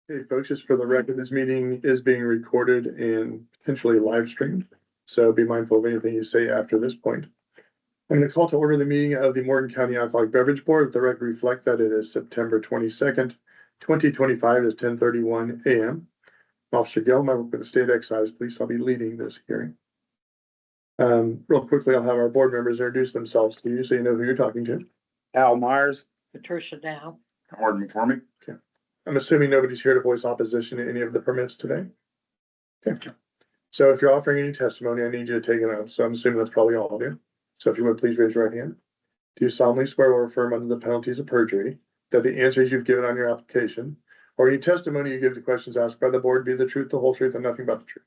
Hey, folks, just for the record, this meeting is being recorded and potentially live streamed. So be mindful of anything you say after this point. I'm going to call to order the meeting of the Morgan County Alcoholic Beverage Board. Let the record reflect that it is September 22nd, 2025. It is 10:31 a.m. Officer Gillum, I work with the State Excise Police. I'll be leading this hearing. Real quickly, I'll have our board members introduce themselves to you so you know who you're talking to. Al Myers. Patricia Dow. Gordon McCormick. I'm assuming nobody's here to voice opposition to any of the permits today. Okay. So if you're offering any testimony, I need you to take an oath. So I'm assuming that's probably all of you. So if you would please raise your right hand. Do you solemnly swear or affirm under the penalties of perjury that the answers you've given on your application or any testimony you give to questions asked by the board be the truth, the whole truth, and nothing but the truth?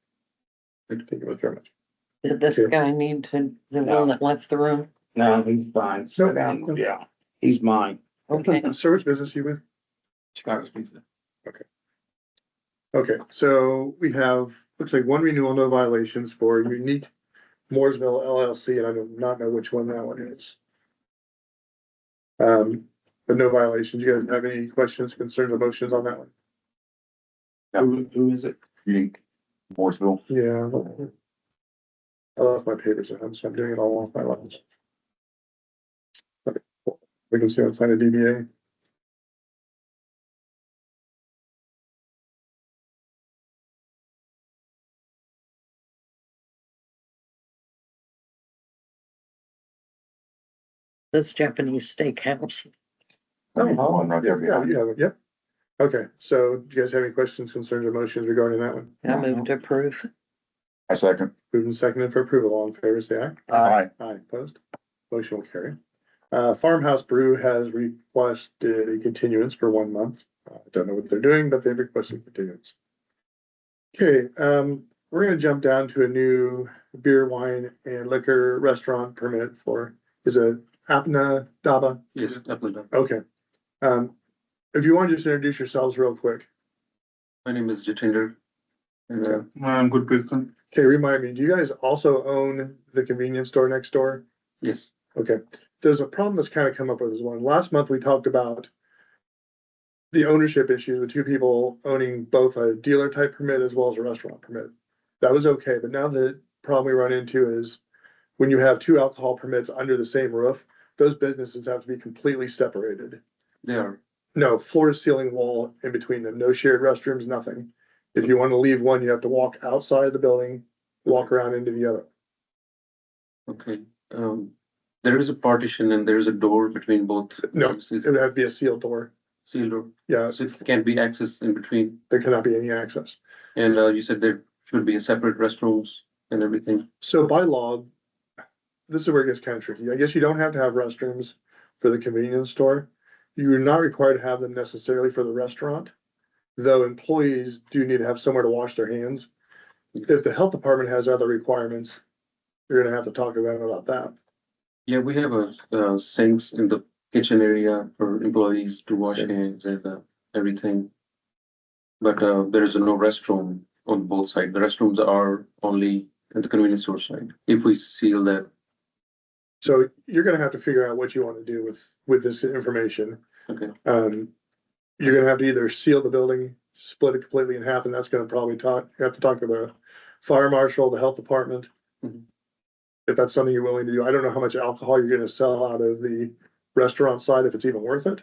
Thank you very much. Did this Okay. guy need to, the No. one that left the room? No, he's fine. Sit down. No. Yeah, he's mine. Okay. Sir, which business you with? Chicago's Pizza. Okay, so we have, looks like one renewal, no violations for Unique Mooresville LLC, and I do not know which one that one is. But no violations. You guys have any questions, concerns, or motions on that one? Who is it? Unique. Mooresville. Yeah. I left my papers at home, so I'm doing it all off my lines. Okay, we can see what's on a DBA. This Japanese steakhouse. Oh, I'm not Yeah, there. yeah, you have it, yep. Okay, so do you guys have any questions, concerns, or motions regarding that one? I move to approve. I second. Moved and seconded for approval. All in favor, say aye. Aye. Aye, opposed. Motion will carry. Farmhouse Brew has requested a continuance for 1 month. I don't know what they're doing, but they've requested continuance. Okay, we're gonna jump down to a new beer, wine, and liquor restaurant permit for, is it Apna Daba? Yes, definitely. Okay. If you want to just introduce yourselves real quick. My name is Jatinder. And I'm good person. Okay, remind me, do you guys also own the convenience store next door? Yes, Okay, there's a problem that's kind of come up with this one. Last month, we talked about the ownership issues with two people owning both a dealer type permit as well as a restaurant permit. That was okay, but now the problem we run into is when you have two alcohol permits under the same roof, those businesses have to be completely separated. they are. No floor to ceiling wall in between them, no shared restrooms, nothing. If you want to leave one, you have to walk outside the building, walk around into the other. Okay. There is a partition and there is a door between both. No, premises. it would have to be a sealed door. Sealed door. Yeah, So it can be access in between. there cannot be any access. And you said there should be a separate restrooms and everything. So by law, this is where it gets kind of tricky. I guess you don't have to have restrooms for the convenience store. You're not required to have them necessarily for the restaurant, though employees do need to have somewhere to wash their hands. If the health department has other requirements, you're gonna have to talk to them about that. Yeah, we have a sinks in the kitchen area for employees to wash Okay. hands and everything. But there is no restroom on both sides. The restrooms are only at the convenience store side. If we seal that, So you're gonna have to figure out what you want to do with this information. okay, You're gonna have to either seal the building, split it completely in half, and that's gonna probably you have to talk to the fire marshal, the health department. Mhm. If that's something you're willing to do. I don't know how much alcohol you're gonna sell out of the restaurant side, if it's even worth it.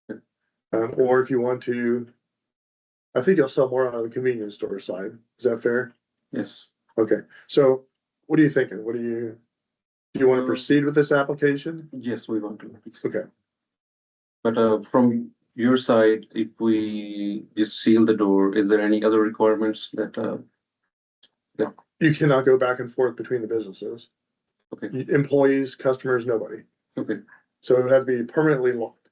Okay. Or if you want to, I think you'll sell more out of the convenience store side. Is that fair? yes. Okay, so what are you thinking? Do you want to Um, proceed with this application? Yes, we want to. Okay. But from your side, if we just seal the door, is there any other requirements that, You cannot go back and forth between the businesses. okay, Employees, customers, nobody. okay, So it would have to be permanently locked.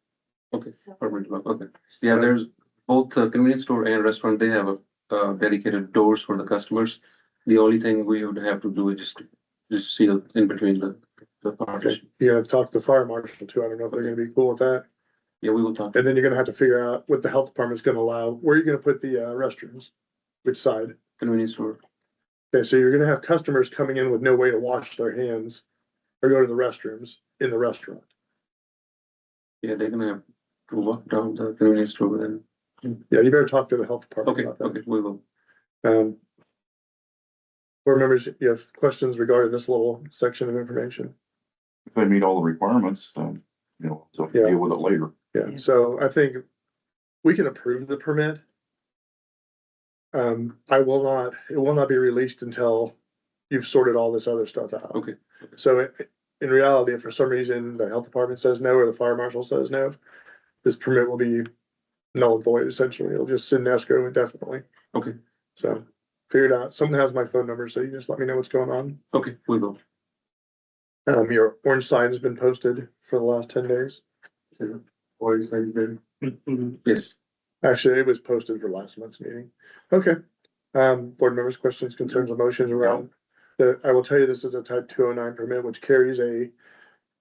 okay, permanent lock, okay. Yeah, there's both convenience store and restaurant, they have a dedicated doors for the customers. The only thing we would have to do is just seal in between the partition. You have to talk to the fire marshal too. I don't know if they're gonna be cool with that. Yeah, we will talk. And then you're gonna have to figure out what the health department's gonna allow. Where are you gonna put the restrooms? Which side? Convenience store, Okay, so you're gonna have customers coming in with no way to wash their hands or go to the restrooms in the restaurant. yeah, they're gonna have to walk down the convenience store then. Yeah, you better talk to the health department Okay, about that. okay, we will. Board members, you have questions regarding this little section of information? If they meet all the requirements, so Yeah. deal with it later. Yeah, Yeah. so I think we can approve the permit. It will not be released until you've sorted all this other stuff out. Okay. So in reality, if for some reason the health department says no, or the fire marshal says no, this permit will be null and void essentially. It'll just sit in escrow indefinitely. Okay, So figure it out. Someone has my phone number, so you just let me know what's going on. okay, we will. Your orange sign has been posted for the last 10 days. Always things there. Yes. Actually, it was posted for last month's meeting. Okay. Board members, questions, concerns, or motions around I will tell you, this is a type 209 permit, which carries a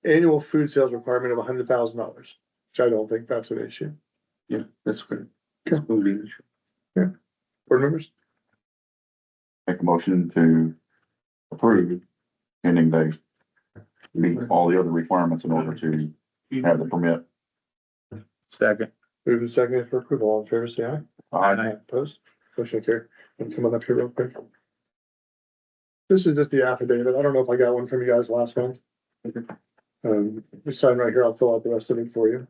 annual food sales requirement of $100,000, which I don't think that's an issue. Yeah, that's great. Okay. Will be an issue. Board members? Make a motion to approve pending they meet all the other requirements in order to have the permit. Second. Moved and seconded for approval. All in favor, say aye. Opposed? Motion carried. Come on up here real quick. This is just the affidavit. I don't know if I got one from you guys last month. You sign right here. I'll fill out the rest of it for you.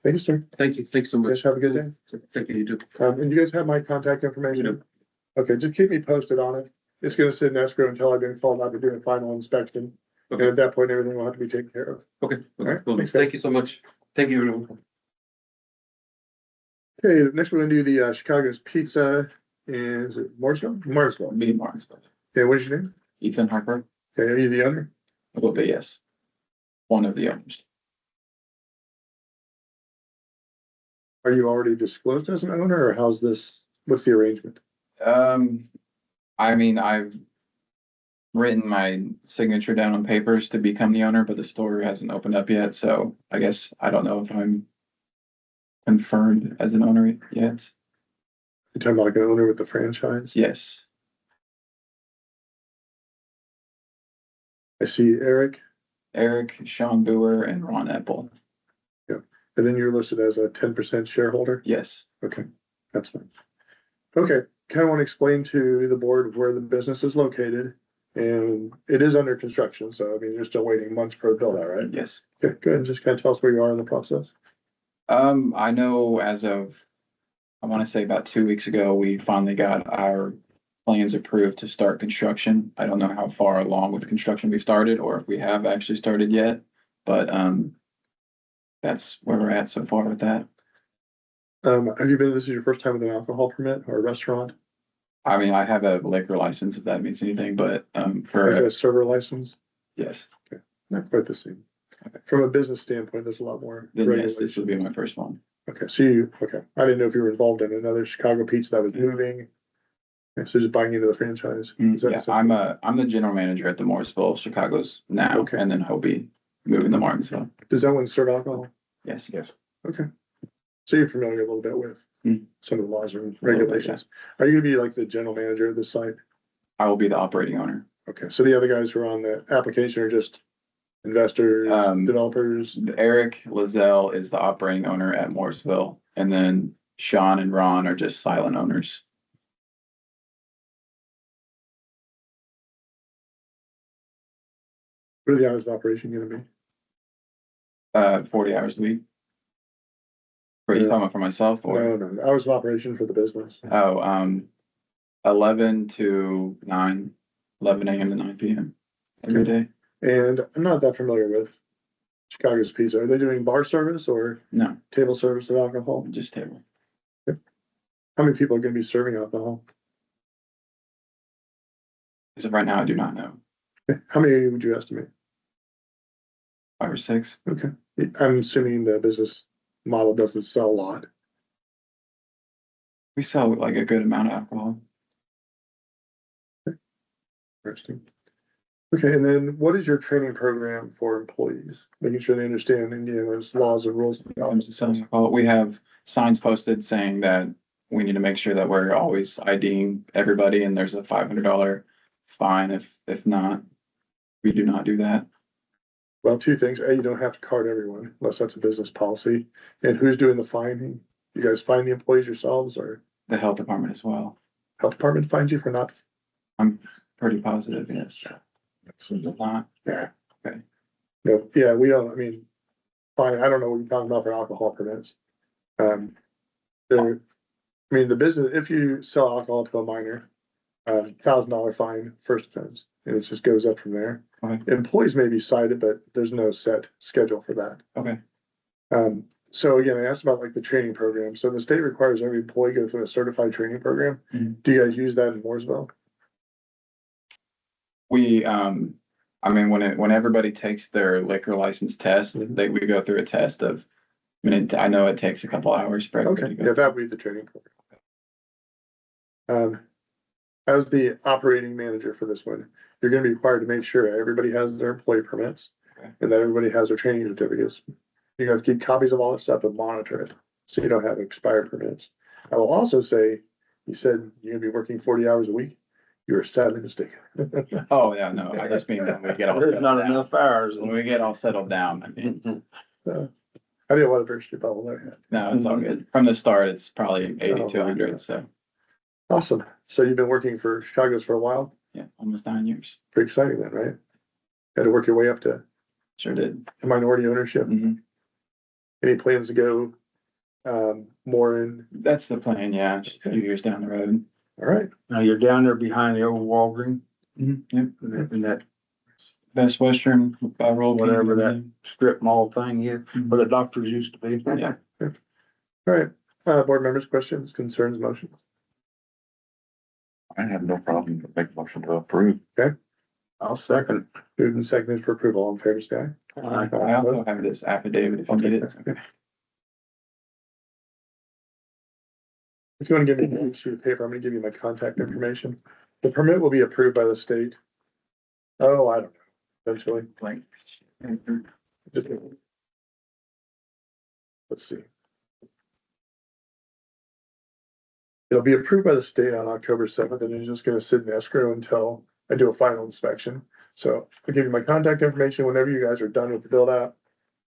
Thank you, sir. Thank you, thanks so You much. guys have a good day. Thank you, you too. And you guys have my contact information? Okay, just keep me posted on it. It's gonna sit in escrow until I've been called out to do a final inspection. And Okay. at that point, everything will have to be taken care of. Okay, All right, okay, will do. thanks, guys. Thank you so much. Thank you, everyone. Okay, next we're gonna do the Chicago's Pizza. Is it Morrisville? Morrisville. Be Martinsville. Okay, what is your name? Ethan Harper, Okay, are you the owner? it will be, yes. One of the owners. Are you already disclosed as an owner or how's this, what's the arrangement? I mean, I've written my signature down on papers to become the owner, but the store hasn't opened up yet, so I guess I don't know if I'm confirmed as an owner yet. You're talking about like an owner with the franchise? Yes, I see Eric, Eric, Sean Boer, and Ron Epple. and then you're listed as a 10% shareholder? Yes. Okay, that's fine. Okay, kind of want to explain to the board where the business is located. And it is under construction, so I mean, you're still waiting months for a build out, right? Yes. Okay, go ahead and just kind of tell us where you are in the process. I know as of, I want to say about 2 weeks ago, we finally got our plans approved to start construction. I don't know how far along with construction we've started or if we have actually started yet, but, that's where we're at so far with that. Have you been, this is your first time with an alcohol permit or a restaurant? I mean, I have a liquor license if that means anything, but, Have you got for, a server license? yes, Not quite the same. Okay. From a business standpoint, there's a lot more. then yes, this will be regulations. my first one. Okay, so okay, I didn't know if you were involved in another Chicago Pizza that was moving. Okay, so just buying into the franchise. Is that Yeah, something- I'm the general manager at the Morrisville, Chicago's now, Okay. and then he'll be moving to Martinsville. Does that one serve alcohol? Yes. Yes. Okay. So you're familiar a little bit with Mm. some of the laws and bit, yeah. regulations. Are you gonna be like the general manager of the site? I will be the operating owner. Okay, so the other guys who are on the application are just investors, developers? Eric Lizelle is the operating owner at Morrisville, and then Sean and Ron are just silent owners. What are the hours of operation gonna be? 40 hours a week. Are you talking about for myself or? No, hours of operation for the business. Oh, 11 to 9, 11 a.m. to 9 p.m. every day. And I'm not that familiar with Chicago's Pizza. Are they doing bar service or No, table service of alcohol? just table. How many people are gonna be serving alcohol? As of right now, I do not know. How many would you estimate? 5 or 6. Okay, I'm assuming the business model doesn't sell a lot. We sell like a good amount of alcohol. Interesting. Okay, and then what is your training program for employees? Making sure they understand Indiana's laws and rules. When it comes to selling alcohol, we have signs posted saying that we need to make sure that we're always IDing everybody, and there's a $500 fine if not, we do not do that. Well, two things. A, you don't have to card everyone unless that's a business policy. And who's doing the fining? You guys find the employees yourselves or The health department as well. health department finds you for not? I'm pretty positive, yes. It's not, Yeah. Okay. No, yeah, we don't, I mean, fine, I don't know what you're talking about for alcohol permits. There, I mean, the business, if you sell alcohol to a minor, $1,000 fine, first offense, and it just goes up from there. Okay. Employees may be cited, but there's no set schedule for that. okay. So again, I asked about like the training program. So the state requires every employee go through a certified training program. Mhm. Do you guys use that in Mooresville? We, I mean, when everybody takes their liquor license test, we go through a test of, I mean, I know it takes a couple hours for everybody Okay, to yeah, go. that would be the training program. As the operating manager for this one, you're gonna be required to make sure everybody has their employee permits. Okay. And that everybody has their training certificates. You have to keep copies of all that stuff and monitor it, so you don't have expired permits. I will also say, you said you're gonna be working 40 hours a week. You are sadly mistaken. Oh, yeah, no, I just mean when we get all. There's settled not down. enough hours. When we get all settled down, I mean, I didn't want to burst your bubble there. no, it's all good. From the start, it's probably 80 Oh, to my 100, God. so, Awesome. So you've been working for Chicago's for a while? yeah, almost 9 years. Pretty exciting then, right? Had to work your way up to Sure did. minority ownership. Mhm. Any plans to go more in? That's the plan, yeah, just a few years down the road. All right, Now you're down there behind the old Walgreens Yep, and that Best Western, roll. whatever that strip mall thing here, where the doctors used to be. Yeah. all right. Board members, questions, concerns, motions? I have no problem to make a motion to approve. I'll second. Moved and seconded for approval. All in favor, say aye. I also have this affidavit if you need it. Okay. If you want to give me a sheet of paper, I'm gonna give you my contact information. The permit will be approved by the state. Oh, I don't know, eventually. Like, Just- Let's see. It'll be approved by the state on October 7th, and it's just gonna sit in escrow until I do a final inspection. So I'll give you my contact information whenever you guys are done with the build out,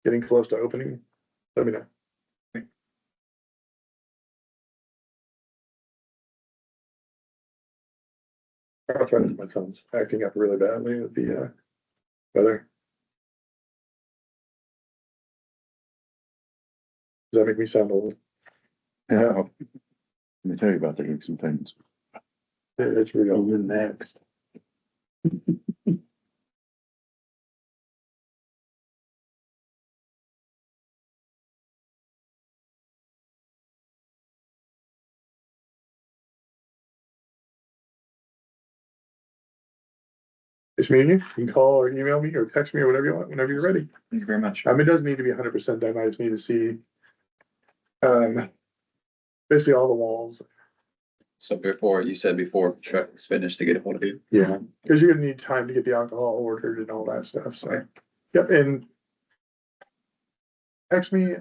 getting close to opening, let me know. Arthritis, my thumb's acting up really badly with the weather. Does that make me sound old? Yeah. Let me tell you about the aches and pains. It's real. You're next. It's me and you. You can call or email me or text me or whatever you want, whenever you're ready. Thank you very much. It doesn't need to be 100% done. I just need to see basically all the walls. So before, you said before construction's finished to get a hold of you. Yeah. Because you're gonna need time to get the alcohol ordered and all that stuff, so. Okay. Yep, and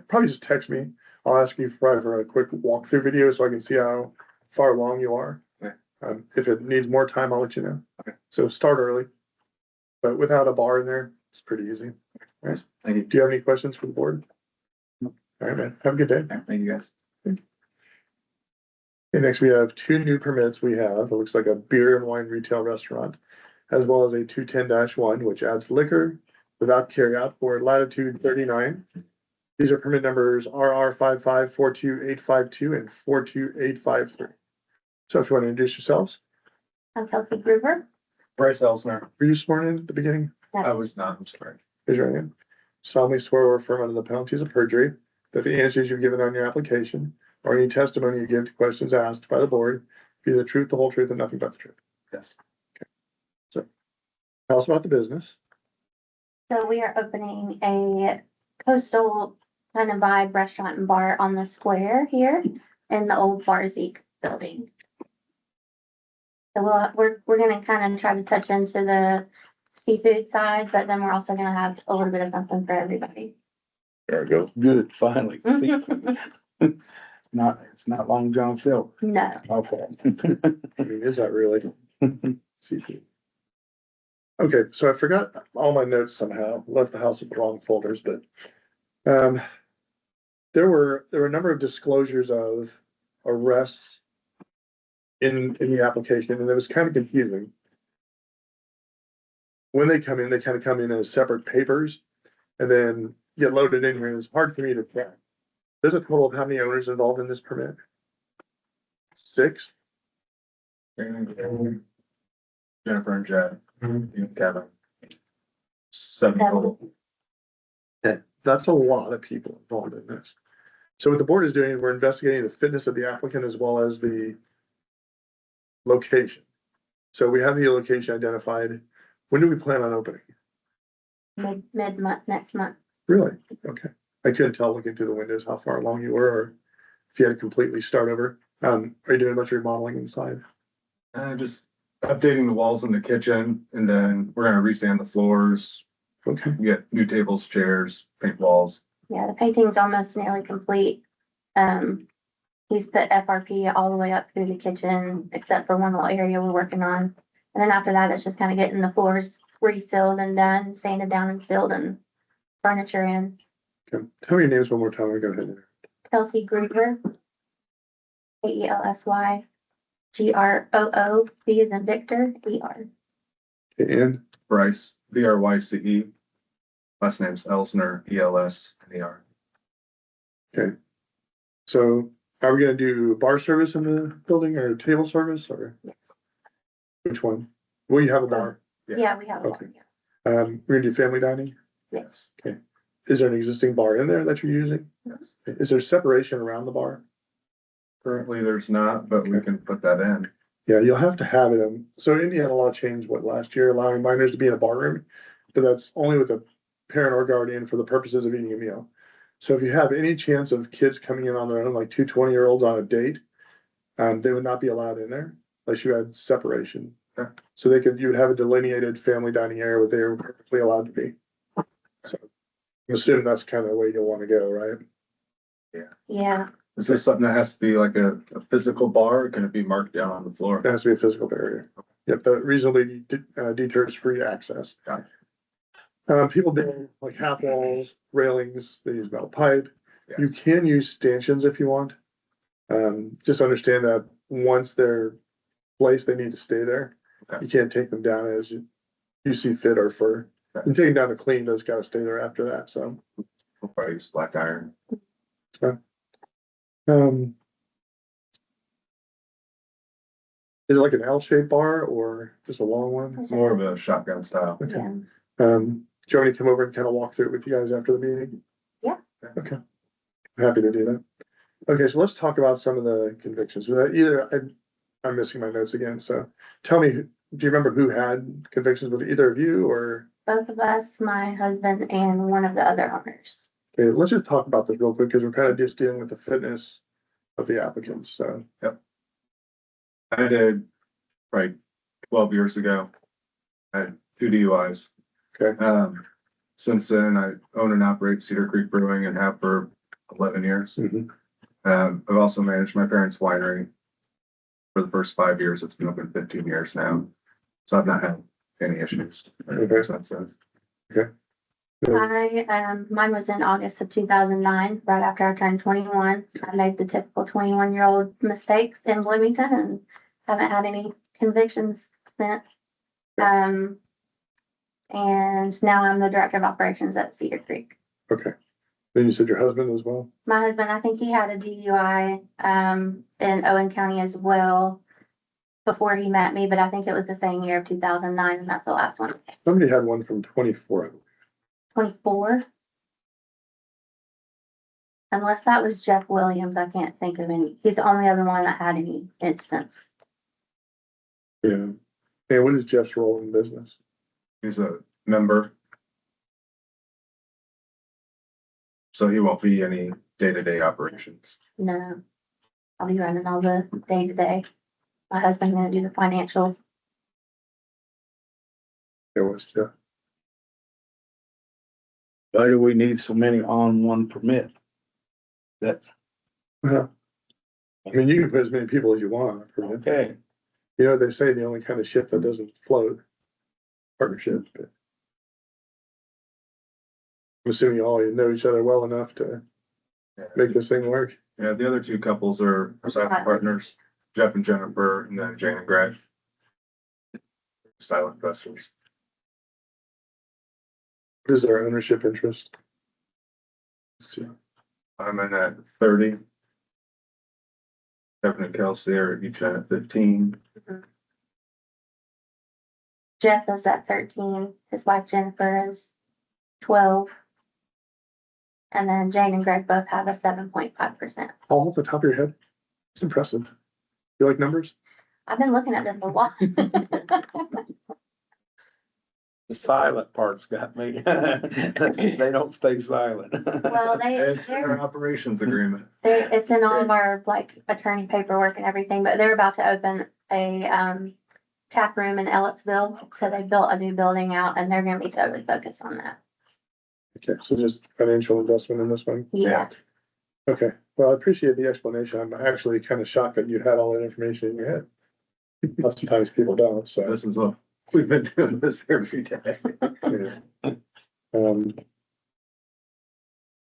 probably just text me. I'll ask you for a quick walkthrough video so I can see how far along you are. Okay. If it needs more time, I'll let you know. Okay. So start early. But without a bar in there, it's pretty easy. Right? Thank you. Do you have any questions for the board? All right, man. Have a good day. Thank you, guys. Okay, next we have two new permits. We have, it looks like a beer and wine retail restaurant, as well as a 210-1, which adds liquor without carryout for latitude 39. These are permit numbers RR 5542852 and 42853. So if you want to introduce yourselves, I'm Kelsey Gruber. Bryce Elsner. were you sworn in at the beginning? I was not, I'm sorry. Raise your hand. Solemnly swear or affirm under the penalties of perjury that the answers you've given on your application or any testimony you give to questions asked by the board be the truth, the whole truth, and nothing but the truth. Yes. Tell us about the business. So we are opening a coastal kind of vibe restaurant and bar on the square here in the old Barzik building. So we're gonna kind of try to touch into the seafood side, but then we're also gonna have a little bit of something for everybody. There we go. Good, finally. See, No, it's not Long John Silver. no, 'cause- Okay. I mean, is that really? Seafood. I like it. no, 'cause All right, man. Have a good day. we have, we're gonna kind of try to touch into the seafood side, but then we're also gonna have a little bit of something for everybody. All right, Okay, so I forgot all my notes somehow, left the house with the wrong folders, but. Um. There were a number of disclosures of arrests. In the application, and it was kind of confusing. When they come in, they kind of come in as separate papers. And then get loaded in here, and it's hard for me to track. There's a total of how many owners involved in this permit? 6? Jennifer and Jed, and Kevin. 7 total. That's a lot of people involved in this. So what the board is doing, is we're investigating the fitness of the applicant as well as the location. So we have the location identified. When do we plan on opening? Mid-month, next month. Really? Okay. I couldn't tell looking through the windows how far along you were, or if you had to completely start over. Are you doing much remodeling inside? Just updating the walls in the kitchen, and then we're gonna resand the floors, Okay, get new tables, chairs, paint walls. Yeah, the painting's almost nearly complete. He's put FRP all the way up through the kitchen, except for one little area we're working on. And then after that, it's just kind of getting the floors resealed and done, sanded down and sealed, and furniture in. okay. Tell me your names one more time. We go ahead. Kelsey Groover. KELSY. GROO, V is in Victor, ER. Okay, and Bryce, BRYCE. Last name's Elsner, ELSNER. so are we gonna do bar service in the building or table service or Yes. which one? Will you have a bar? Yeah, we have Okay. one. Yeah. We're gonna do family dining? Yes. Is there an existing bar in there that you're using? Yes. Is there separation around the bar? Currently, there's not, but we can put that in. Yeah, you'll have to have it in. So Indiana law changed last year, allowing minors to be in a bar room, but that's only with a parent or guardian for the purposes of eating a meal. So if you have any chance of kids coming in on their own, like 2 20-year-olds on a date, they would not be allowed in there unless you had separation. Okay. So you would have a delineated family dining area where they're perfectly allowed to be. So I'm assuming that's kind of the way you'll want to go, right? Yeah, Is this something that has to be like a physical bar, or can it be marked down on the floor? It has to be a physical barrier. Yep, that reasonably deters free access. Got People do like half walls, railings, they use metal pipe. Yeah. You can use stanchions if you want. Just understand that once they're placed, they need to stay there. Okay. You can't take them down as you see fit or for, Okay. and taking down to clean, those gotta stay there after that, so. We'll probably use black iron. Um. Is it like an L-shaped bar or just a long one? It's More of a shotgun style. Okay. yeah. Do you want me to come over and kind of walk through it with you guys after the meeting? Yeah. Okay. Happy to do that. Okay, so let's talk about some of the convictions. I'm missing my notes again, so tell me, do you remember who had convictions with either of you or? Both of us, my husband, and one of the other owners. Okay, let's just talk about this real quick because we're kind of just dealing with the fitness of the applicants, so. I did, right, 12 years ago. I had 2 DUIs. Okay. Since then, I own and operate Cedar Creek Brewing and have for 11 years. Mhm. I've also managed my parents' winery for the first 5 years. It's been open 15 years now. So I've not had any issues since then. Mine was in August of 2009, right after I turned 21. I made the typical 21-year-old mistakes in Bloomington and haven't had any convictions since. And now I'm the director of operations at Cedar Creek. Okay. Then you said your husband as well? My husband, I think he had a DUI, in Owen County as well before he met me, but I think it was the same year of 2009, and that's the last one. Somebody had one from 24. 24. Unless that was Jeff Williams, I can't think of any. He's the only other one that had any instance. Yeah. And what is Jeff's role in business? He's a member. So he won't be any day-to-day operations. No. I'll be running all the day-to-day. My husband's gonna do the financials. It was Jeff. Why do we need so many on one permit? That, I mean, you can put as many people as you want on a permit. okay, You know, they say the only kind of ship that doesn't float partnership, but. I'm assuming you all know each other well enough to make this thing work. Yeah, the other two couples are silent partners, Jeff and Jennifer, and then Jane and Greg. Silent investors. What is our ownership interest? Let's see. I'm in at 30. Kevin and Kelsey are each at 15. Jeff is at 13, his wife Jennifer is 12. And then Jane and Greg both have a 7.5%. All off the top of your head? It's impressive. You like numbers? I've been looking at this a lot. The silent part's got me. They don't stay silent. Well, It's in our operations agreement. it's in all of our like attorney paperwork and everything, but they're about to open a tap room in Ellettsville. So they built a new building out and they're gonna be totally focused on that. Okay, so just financial investment in this one? Yeah. Okay, well, I appreciate the explanation. I'm actually kind of shocked that you had all that information in your head. Lots of times people don't, so. This is what, we've been doing this every day. Yeah.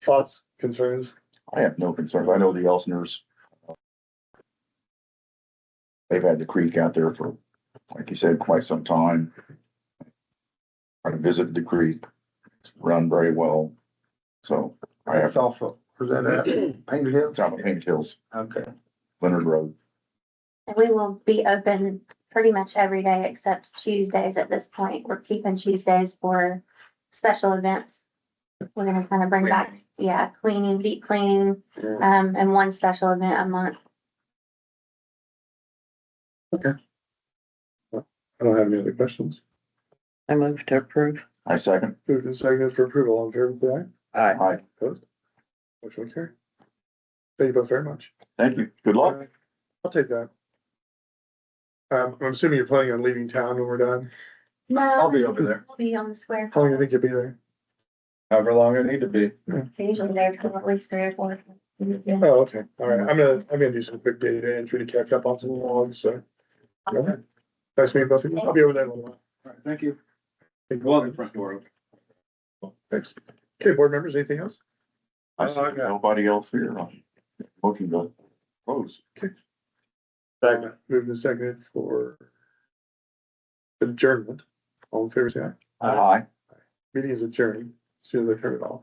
Thoughts, concerns? I have no concerns. I know the Elsners. They've had the creek out there for, like you said, quite some time. I visited the creek. It's run very well. So I have, That's awful. Was that at Painted Hill? it's out of Painted Hills, Okay. Leonard Road. And we will be open pretty much every day except Tuesdays at this point. We're keeping Tuesdays for special events. We're gonna kind of bring back, cleaning, deep cleaning, and one special event a month. I don't have any other questions. I move to approve. I second. Moved and seconded for approval. All in favor, say aye. Aye. Aye. Opposed? Motion will carry. Thank you both very much. Thank you. Good luck. I'll take that. I'm assuming you're planning on leaving town when we're done. I'll No, be over there, we'll be on the square. How long do you think you'll be there? however long I need to be. Usually there till at least 3 or 4. Yeah. Oh, okay. All right. I'm gonna do some quick data entry to catch up on some logs, so. Okay. Nice to meet both of you. I'll be over there in a little while. All right, thank you. Thank you. Well, the front door. Thanks. Okay, board members, anything else? I see nobody else here. Motion to close. Moved and seconded for adjournment. All in favor, say aye. Aye. Meeting is adjourned as soon as I turn it off.